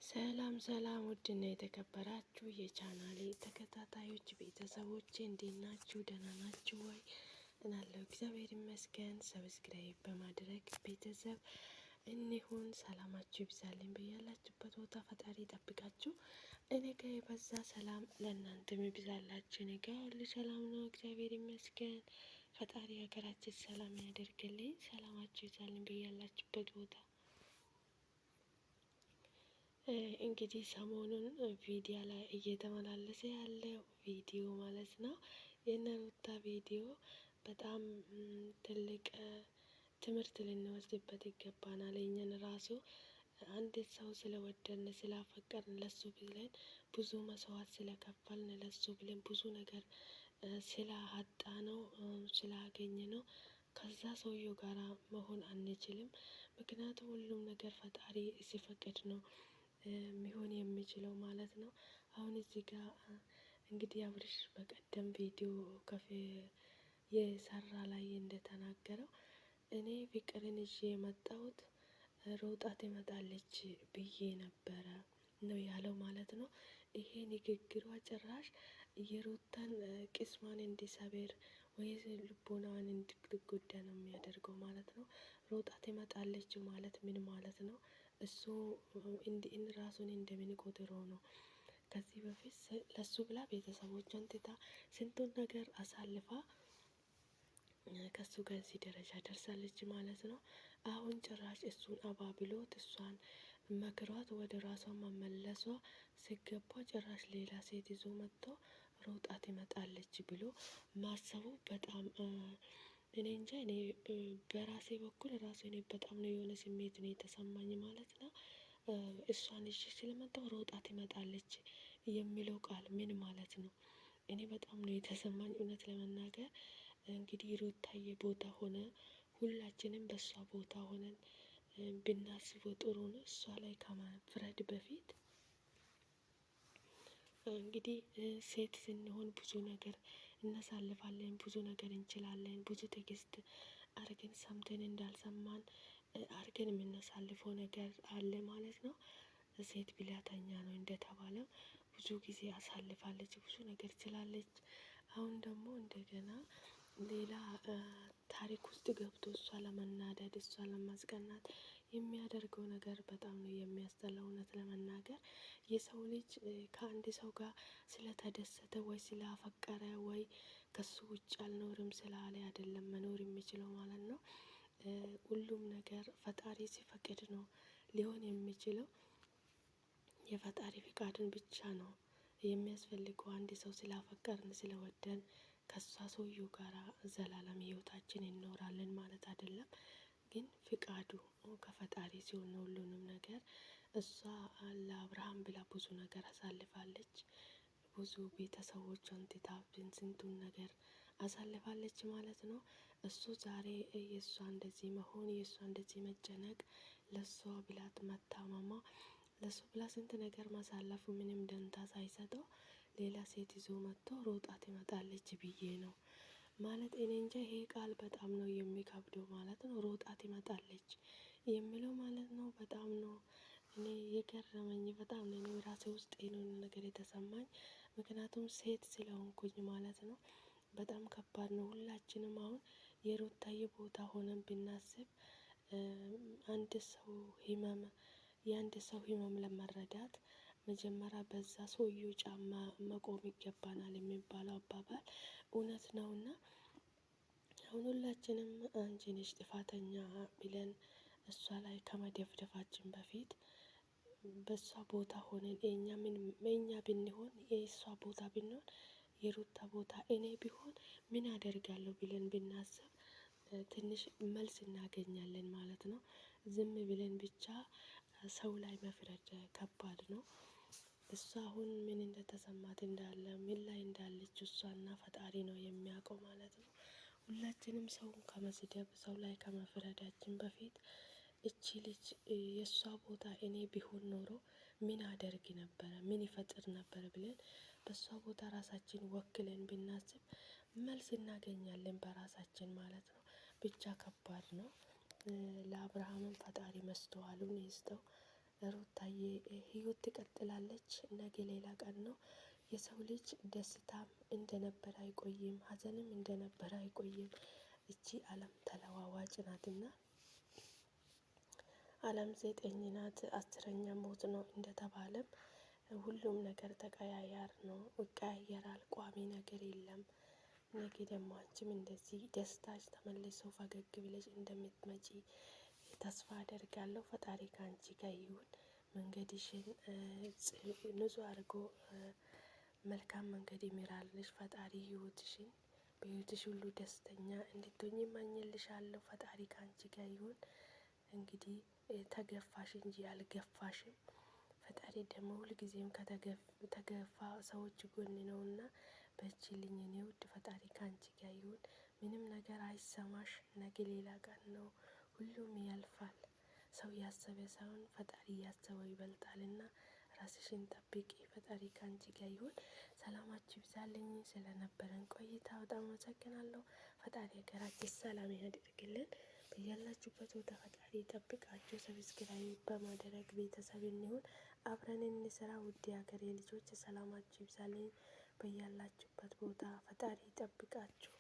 ሰላም ሰላም ውድና የተከበራችሁ የቻናሌ ተከታታዮች ቤተሰቦቼ እንዴት ናችሁ? ደህና ናችሁ ወይ? እናለሁ እግዚአብሔር ይመስገን። ሰብስክራይብ በማድረግ ቤተሰብ እንሁን። ሰላማችሁ ይብዛልኝ በያላችሁበት ቦታ ፈጣሪ ይጠብቃችሁ። እኔ ጋ የበዛ ሰላም ለእናንተም ይብዛላችሁ። እኔ ጋ ሁሉ ሰላም ነው፣ እግዚአብሔር ይመስገን። ፈጣሪ ሀገራችን ሰላም ያደርግልኝ። ሰላማችሁ ይብዛልኝ በያላችሁበት ቦታ። እንግዲህ ሰሞኑን ቪዲዮ ላይ እየተመላለሰ ያለው ቪዲዮ ማለት ነው የእነ ሩታ ቪዲዮ በጣም ትልቅ ትምህርት ልንወስድበት ይገባናል። እኛን ራሱ አንድ ሰው ስለወደድን ስላፈቀርን ለሱ ብለን ብዙ መስዋዕት ስለከፈልን ለሱ ብለን ብዙ ነገር ስላጣ ነው ስላገኘ ነው ከዛ ሰውየው ጋራ መሆን አንችልም። ምክንያቱም ሁሉም ነገር ፈጣሪ ሲፈቅድ ነው ሚሆን የሚችለው ማለት ነው። አሁን እዚህ ጋር እንግዲህ አብርሽ በቀደም ቪዲዮ የሰራ ላይ እንደተናገረው እኔ ፍቅርን ይዤ የመጣሁት ሮጣ ትመጣለች ብዬ ነበረ ነው ያለው ማለት ነው። ይሄ ንግግሯ ጭራሽ የሩታን ቅስሟን እንዲሰብር ወይስ ልቦናዋን እንድትጎዳ ነው የሚያደርገው ማለት ነው። ሮጣ ትመጣለች ማለት ምን ማለት ነው? እሱ ራሱን እንደምንቆጥረው ነው። ከዚህ በፊት ለሱ ብላ ቤተሰቦቿን ትታ ስንቱን ነገር አሳልፋ ከሱ ጋር እዚህ ደረጃ ደርሳለች ማለት ነው። አሁን ጭራሽ እሱን አባብሎት እሷን መክሯት ወደ ራሷ መመለሷ ሲገባ ጭራሽ ሌላ ሴት ይዞ መጥቶ ሮጣ ትመጣለች ብሎ ማሰቡ በጣም እኔ እንጃ። እኔ በራሴ በኩል ራሱ እኔ በጣም ነው የሆነ ስሜት ነው የተሰማኝ ማለት ነው። እሷን ይዤ ስለመጣሁ ሮጣ ትመጣለች የሚለው ቃል ምን ማለት ነው? እኔ በጣም ነው የተሰማኝ እውነት ለመናገር። እንግዲህ ሩታዬ ቦታ ሆነ ሁላችንም በእሷ ቦታ ሆነን ብናስበው ጥሩ ነው። እሷ ላይ ከመፍረድ በፊት እንግዲህ ሴት ስንሆን ብዙ ነገር እናሳልፋለን፣ ብዙ ነገር እንችላለን። ብዙ ትዕግስት አርገን ሰምተን እንዳልሰማን አርገን የምናሳልፈው ነገር አለ ማለት ነው። ሴት ብላተኛ ነው እንደተባለው ብዙ ጊዜ አሳልፋለች፣ ብዙ ነገር ችላለች። አሁን ደግሞ እንደገና ሌላ ታሪክ ውስጥ ገብቶ እሷ ለመናደድ እሷ ለማስቀናት የሚያደርገው ነገር በጣም ነው የሚያስጠላው። እውነት ለመናገር የሰው ልጅ ከአንድ ሰው ጋር ስለተደሰተ ወይ ስላፈቀረ ወይ ከሱ ውጭ አልኖርም ስላለ አይደለም መኖር የሚችለው ማለት ነው። ሁሉም ነገር ፈጣሪ ሲፈቅድ ነው ሊሆን የሚችለው። የፈጣሪ ፍቃድን ብቻ ነው የሚያስፈልገው። አንድ ሰው ስላፈቀርን ስለወደን ከሷ ሰውየው ጋራ ዘላለም ህይወታችን እንኖራለን ማለት አይደለም። ግን ፍቃዱ ከፈጣሪ ሲሆን ነው ሁሉንም ነገር። እሷ ለአብርሃም ብላ ብዙ ነገር አሳልፋለች። ብዙ ቤተሰቦቿን ትታ ስንቱን ነገር አሳልፋለች ማለት ነው። እሱ ዛሬ የእሷ እንደዚህ መሆን የእሷ እንደዚህ መጨነቅ ለእሷ ብላት መታመሟ ለሱ ብላ ስንት ነገር ማሳለፉ ምንም ደንታ ሳይሰጠው ሌላ ሴት ይዞ መጥቶ ሮጣ ትመጣለች ብዬ ነው ማለት። እኔ እንጃ ይሄ ቃል በጣም ነው የሚከብደው ማለት ነው። ሮጣ ትመጣለች የሚለው ማለት ነው። በጣም ነው እኔ የገረመኝ፣ በጣም ነው እኔ ራሴ ውስጥ የሆነ ነገር የተሰማኝ። ምክንያቱም ሴት ስለሆንኩኝ ማለት ነው። በጣም ከባድ ነው። ሁላችንም አሁን የሩታዬ ቦታ ሆነን ብናስብ አንድ ሰው ህመም የአንድ ሰው ህመም ለመረዳት መጀመሪያ በዛ ሰውየው ጫማ መቆም ይገባናል የሚባለው አባባል እውነት ነውና፣ አሁን ሁላችንም አንቺ ነሽ ጥፋተኛ ብለን እሷ ላይ ከመደፍደፋችን በፊት በእሷ ቦታ ሆነን እኛ ብንሆን የእሷ ቦታ ብንሆን የሩታ ቦታ እኔ ቢሆን ምን አደርጋለሁ ብለን ብናስብ ትንሽ መልስ እናገኛለን ማለት ነው። ዝም ብለን ብቻ ሰው ላይ መፍረድ ከባድ ነው። እሷ አሁን ምን እንደተሰማት እንዳለ ምን ላይ እንዳለች እሷና ፈጣሪ ነው የሚያውቀው ማለት ነው። ሁላችንም ሰውን ከመስደብ ሰው ላይ ከመፍረዳችን በፊት እቺ ልጅ የእሷ ቦታ እኔ ቢሆን ኖሮ ምን አደርግ ነበረ፣ ምን ይፈጥር ነበረ ብለን በእሷ ቦታ ራሳችን ወክለን ብናስብ መልስ እናገኛለን በራሳችን ማለት ነው። ብቻ ከባድ ነው። ለአብርሃምም ፈጣሪ መስተዋሉን ይስጠው። ሩታዬ ህይወት ትቀጥላለች። ነገ ሌላ ቀን ነው። የሰው ልጅ ደስታም እንደነበረ አይቆይም፣ ሀዘንም እንደነበረ አይቆይም። እቺ ዓለም ተለዋዋጭ ናትና ዓለም ዘጠኝ ናት፣ አስረኛ ሞት ነው እንደተባለም ሁሉም ነገር ተቀያያር ነው፣ ይቀያየራል። ቋሚ ነገር የለም። ነገ ደግሞ አንቺም እንደዚህ ደስታች ተመልሶ ፈገግ ብለሽ እንደምትመጪ ተስፋ አደርጋለሁ። ፈጣሪ ከአንቺ ጋር ይሁን። መንገድሽን ንጹህ አድርጎ መልካም መንገድ ይምራልሽ። ፈጣሪ ህይወትሽን በህይወትሽ ሁሉ ደስተኛ እንድትሆኝ እመኝልሻለሁ። ፈጣሪ ከአንቺ ጋር ይሁን። እንግዲህ ተገፋሽ እንጂ አልገፋሽም። ፈጣሪ ደግሞ ሁልጊዜም ከተገፋ ሰዎች ጎን ነውና በርቺልኝ የኔ ውድ። ፈጣሪ ከአንቺ ጋር ይሁን። ምንም ነገር አይሰማሽ። ነገ ሌላ ቀን ነው። ሁሉም ያልፋል። ሰው ያሰበ ሳይሆን ፈጣሪ ያሰበው ይበልጣልና ራስሽን ጠብቂ። ፈጣሪ ከአንቺ ጋር ይሁን። ሰላማችሁ ይብዛልኝ። ስለነበረን ቆይታ በጣም አመሰግናለሁ። ፈጣሪ ሀገራችን ሰላም ያድርግልን። በያላችሁበት ቦታ ፈጣሪ ጠብቃችሁ። ሰብስክራይብ በማድረግ ቤተሰብ እንሁን፣ አብረን እንስራ። ውድ የሀገሬ ልጆች ሰላማችሁ ይብዛልኝ። በያላችሁበት ቦታ ፈጣሪ ጠብቃችሁ።